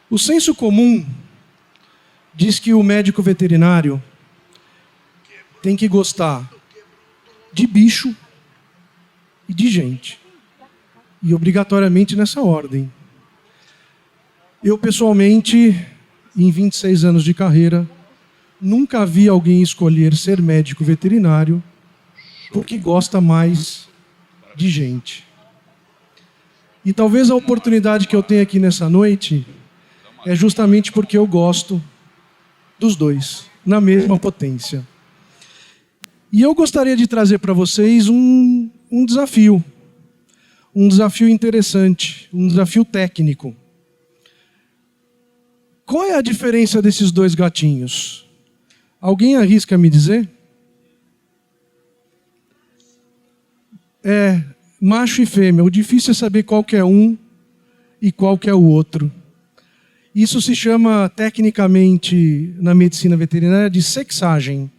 O senso comum diz que o médico veterinário tem que gostar de bicho e de gente. E obrigatoriamente nessa ordem. Eu, pessoalmente, em 26 anos de carreira, nunca vi alguém escolher ser médico veterinário porque gosta mais de gente. E talvez a oportunidade que eu tenho aqui nessa noite é justamente porque eu gosto dos dois, na mesma potência. E eu gostaria de trazer para vocês um desafio interessante, um desafio técnico. Qual é a diferença desses dois gatinhos? Alguém arrisca me dizer? É macho e fêmea. O difícil é saber qual que é um e qual que é o outro. Isso se chama, tecnicamente, na medicina veterinária, de sexagem.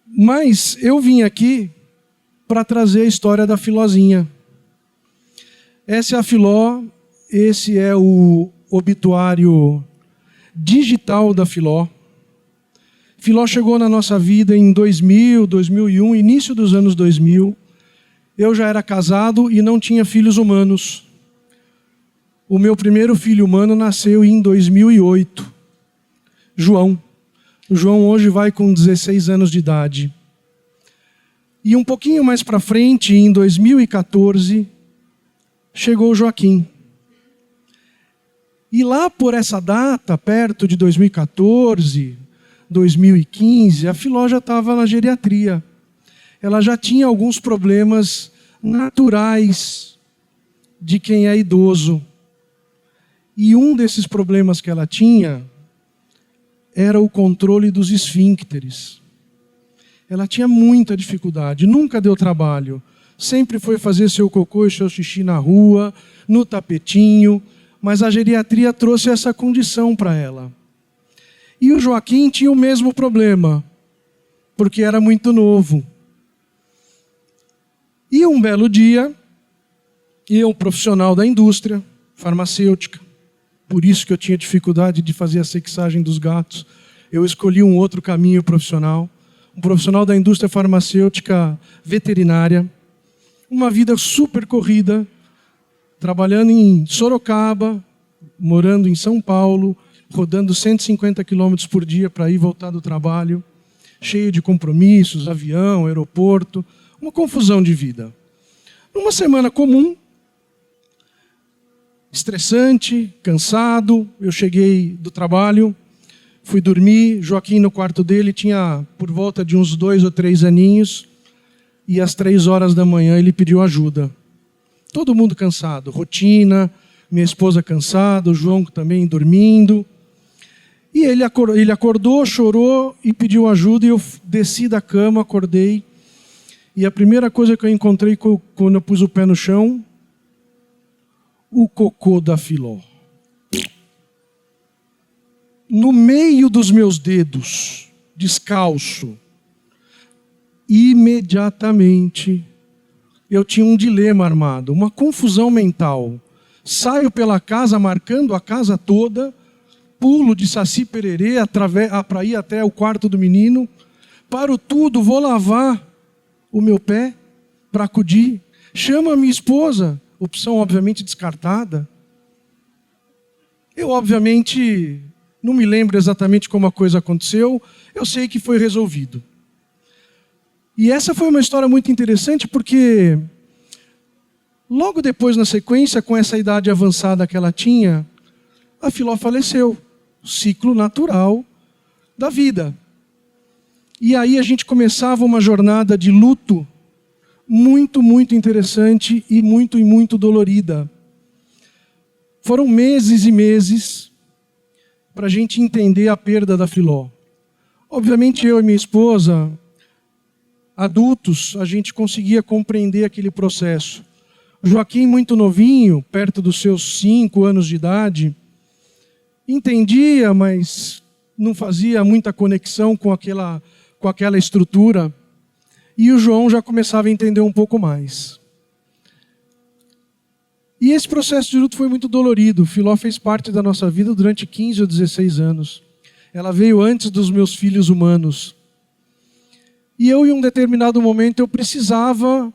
Mas eu vim aqui para trazer a história da Filózinha. Essa é a Filó, esse é o obituário digital da Filó. Filó chegou na nossa vida em 2000, 2001, início dos anos 2000. Eu já era casado e não tinha filhos humanos. O meu primeiro filho humano nasceu em 2008. João. O João hoje vai com 16 anos de idade. E um pouquinho mais para frente, em 2014, chegou o Joaquim. E lá por essa data, perto de 2014, 2015, a Filó já estava na geriatria. Ela já tinha alguns problemas naturais de quem é idoso. E um desses problemas que ela tinha era o controle dos esfíncteres. Ela tinha muita dificuldade, nunca deu trabalho. Sempre foi fazer seu cocô e seu xixi na rua, no tapetinho, mas a geriatria trouxe essa condição para ela. E o Joaquim tinha o mesmo problema, porque era muito novo. E um belo dia, eu, profissional da indústria farmacêutica, por isso que eu tinha dificuldade de fazer a sexagem dos gatos, eu escolhi um outro caminho profissional, um profissional da indústria farmacêutica veterinária, uma vida super corrida, trabalhando em Sorocaba, morando em São Paulo, rodando 150 quilômetros por dia para ir e voltar do trabalho, cheio de compromissos, avião, aeroporto, uma confusão de vida. Numa semana comum, estressante, cansado, eu cheguei do trabalho, fui dormir, Joaquim no quarto dele tinha por volta de uns 2 ou 3 aninhos, e às 3 horas da manhã ele pediu ajuda. Todo mundo cansado, rotina, minha esposa cansada, o João também dormindo. E ele acordou, chorou e pediu ajuda, e eu desci da cama, acordei, e a primeira coisa que eu encontrei quando eu pus o pé no chão, o cocô da Filó. No meio dos meus dedos, descalço, imediatamente eu tinha um dilema armado, uma confusão mental. Saio pela casa, marcando a casa toda, pulo de Saci Pererê para ir até o quarto do menino, paro tudo, vou lavar o meu pé para acudir, chamo a minha esposa, opção obviamente descartada. Eu obviamente não me lembro exatamente como a coisa aconteceu, eu sei que foi resolvido. E essa foi uma história muito interessante porque logo depois, na sequência, com essa idade avançada que ela tinha, a Filó faleceu. Ciclo natural da vida. E aí a gente começava uma jornada de luto muito, muito interessante e muito dolorida. Foram meses e meses para a gente entender a perda da Filó. Obviamente eu e minha esposa, adultos, a gente conseguia compreender aquele processo. Joaquim, muito novinho, perto dos seus 5 anos de idade, entendia, mas não fazia muita conexão com aquela estrutura. E o João já começava a entender um pouco mais. E esse processo de luto foi muito dolorido. Filó fez parte da nossa vida durante 15 ou 16 anos. Ela veio antes dos meus filhos humanos. E eu, em um determinado momento, eu precisava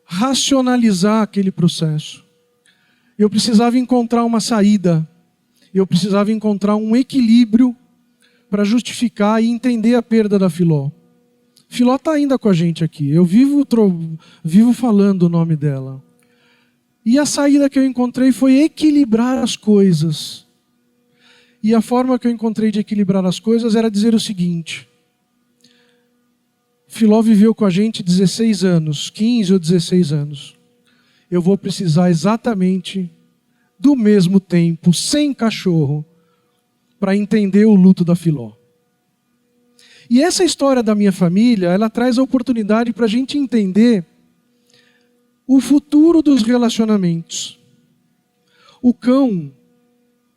racionalizar aquele processo. Eu precisava encontrar uma saída. Eu precisava encontrar um equilíbrio para justificar e entender a perda da Filó. Filó está ainda com a gente aqui. Eu vivo falando o nome dela. E a saída que eu encontrei foi equilibrar as coisas. E a forma que eu encontrei de equilibrar as coisas era dizer o seguinte: Filó viveu com a gente 16 anos, 15 ou 16 anos. Eu vou precisar exatamente do mesmo tempo, sem cachorro, para entender o luto da Filó. E essa história da minha família, ela traz a oportunidade para a gente entender o futuro dos relacionamentos. O cão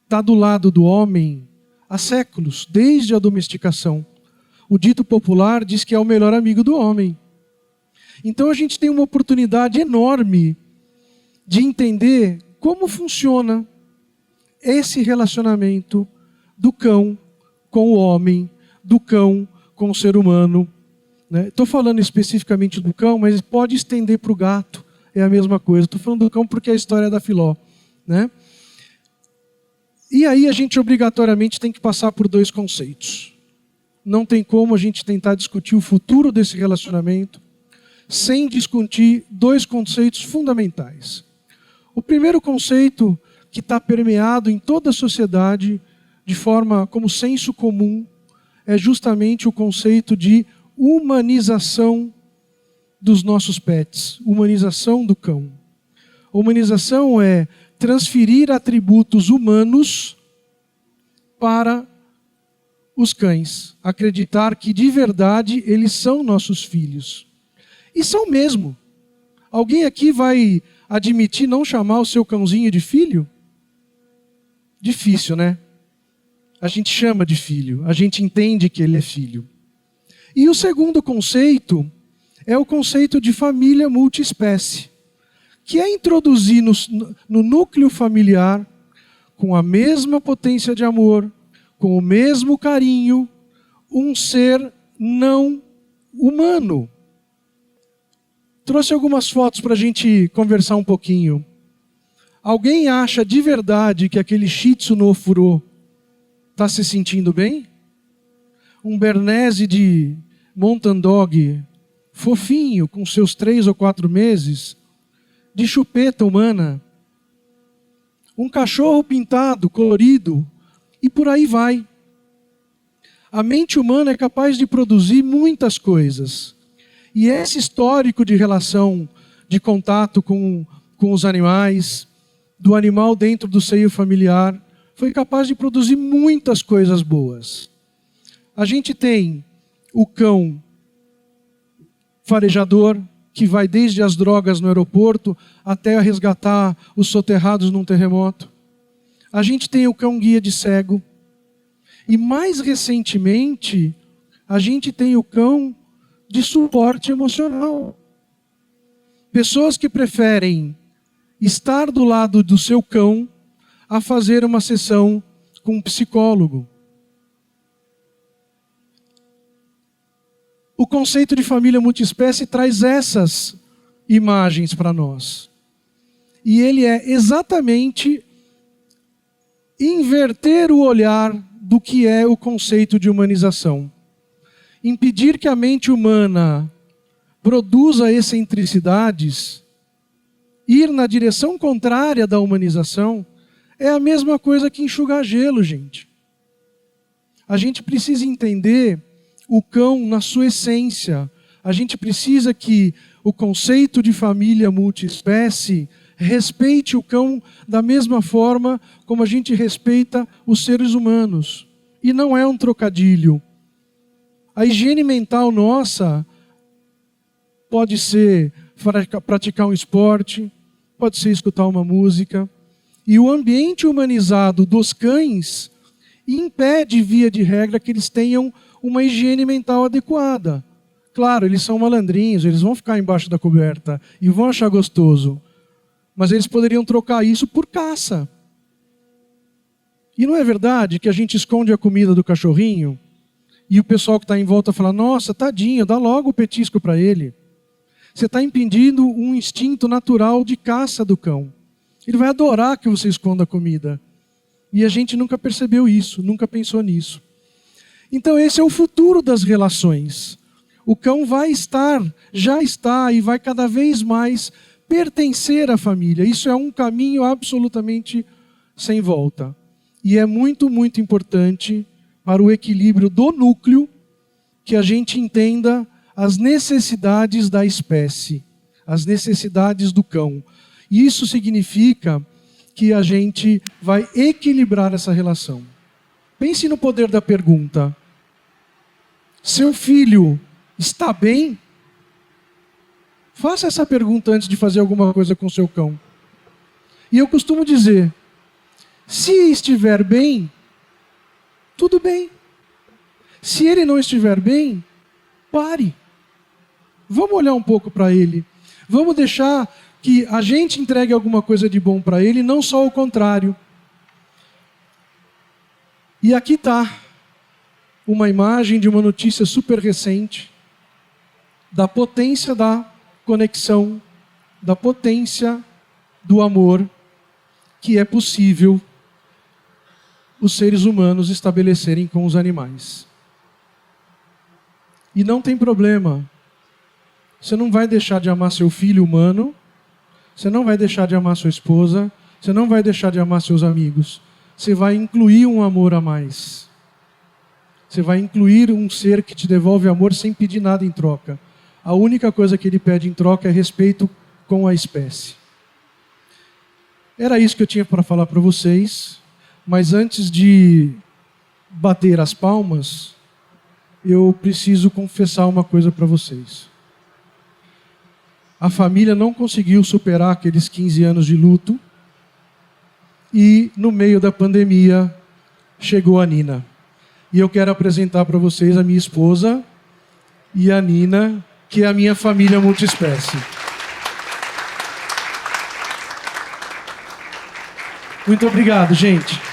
está do lado do homem há séculos, desde a domesticação. O dito popular diz que é o melhor amigo do homem. Então a gente tem uma oportunidade enorme de entender como funciona esse relacionamento do cão com o homem, do cão com o ser humano. Estou falando especificamente do cão, mas pode estender para o gato, é a mesma coisa. Estou falando do cão porque é a história da Filó. E aí a gente obrigatoriamente tem que passar por dois conceitos. Não tem como a gente tentar discutir o futuro desse relacionamento sem discutir dois conceitos fundamentais. O primeiro conceito, que está permeado em toda a sociedade, de forma como senso comum, é justamente o conceito de humanização dos nossos pets, humanização do cão. Humanização é transferir atributos humanos para os cães, acreditar que de verdade eles são nossos filhos. E são mesmo. Alguém aqui vai admitir não chamar o seu cãozinho de filho? Difícil, né? A gente chama de filho, a gente entende que ele é filho. E o segundo conceito é o conceito de família multiespécie, que é introduzir no núcleo familiar, com a mesma potência de amor, com o mesmo carinho, um ser não humano. Trouxe algumas fotos para a gente conversar um pouquinho. Alguém acha de verdade que aquele Shih Tzu no ofurô está se sentindo bem? Um Bernese de Mountain Dog, fofinho, com seus 3 ou 4 meses, de chupeta humana. Um cachorro pintado, colorido, e por aí vai. A mente humana é capaz de produzir muitas coisas. E esse histórico de relação, de contato com os animais, do animal dentro do seio familiar, foi capaz de produzir muitas coisas boas. A gente tem o cão farejador, que vai desde as drogas no aeroporto até a resgatar os soterrados num terremoto. A gente tem o cão guia de cego. E mais recentemente, a gente tem o cão de suporte emocional. Pessoas que preferem estar do lado do seu cão a fazer uma sessão com um psicólogo. O conceito de família multiespécie traz essas imagens para nós. E ele é exatamente inverter o olhar do que é o conceito de humanização. Impedir que a mente humana produza excentricidades, ir na direção contrária da humanização, é a mesma coisa que enxugar gelo, gente. A gente precisa entender o cão na sua essência. A gente precisa que o conceito de família multiespécie respeite o cão da mesma forma como a gente respeita os seres humanos. E não é um trocadilho. A higiene mental nossa pode ser praticar um esporte, pode ser escutar uma música. E o ambiente humanizado dos cães impede, via de regra, que eles tenham uma higiene mental adequada. Claro, eles são malandrinhos, eles vão ficar embaixo da coberta e vão achar gostoso. Mas eles poderiam trocar isso por caça. E não é verdade que a gente esconde a comida do cachorrinho e o pessoal que está em volta fala, nossa, tadinho, dá logo o petisco para ele. Você está impedindo um instinto natural de caça do cão. Ele vai adorar que você esconda a comida. E a gente nunca percebeu isso, nunca pensou nisso. Então esse é o futuro das relações. O cão vai estar, já está e vai cada vez mais pertencer à família. Isso é um caminho absolutamente sem volta. E é muito, muito importante para o equilíbrio do núcleo que a gente entenda as necessidades da espécie, as necessidades do cão. E isso significa que a gente vai equilibrar essa relação. Pense no poder da pergunta. Seu filho está bem? Faça essa pergunta antes de fazer alguma coisa com seu cão. E eu costumo dizer, se estiver bem, tudo bem. Se ele não estiver bem, pare. Vamos olhar um pouco para ele. Vamos deixar que a gente entregue alguma coisa de bom para ele, não só o contrário. E aqui está uma imagem de uma notícia super recente da potência da conexão, da potência do amor que é possível os seres humanos estabelecerem com os animais. E não tem problema. Você não vai deixar de amar seu filho humano, você não vai deixar de amar sua esposa, você não vai deixar de amar seus amigos. Você vai incluir um amor a mais. Você vai incluir um ser que te devolve amor sem pedir nada em troca. A única coisa que ele pede em troca é respeito com a espécie. Era isso que eu tinha para falar para vocês, mas antes de bater as palmas, eu preciso confessar uma coisa para vocês. A família não conseguiu superar aqueles 15 anos de luto e, no meio da pandemia, chegou a Nina. E eu quero apresentar para vocês a minha esposa e a Nina, que é a minha família multiespécie. Muito obrigado, gente.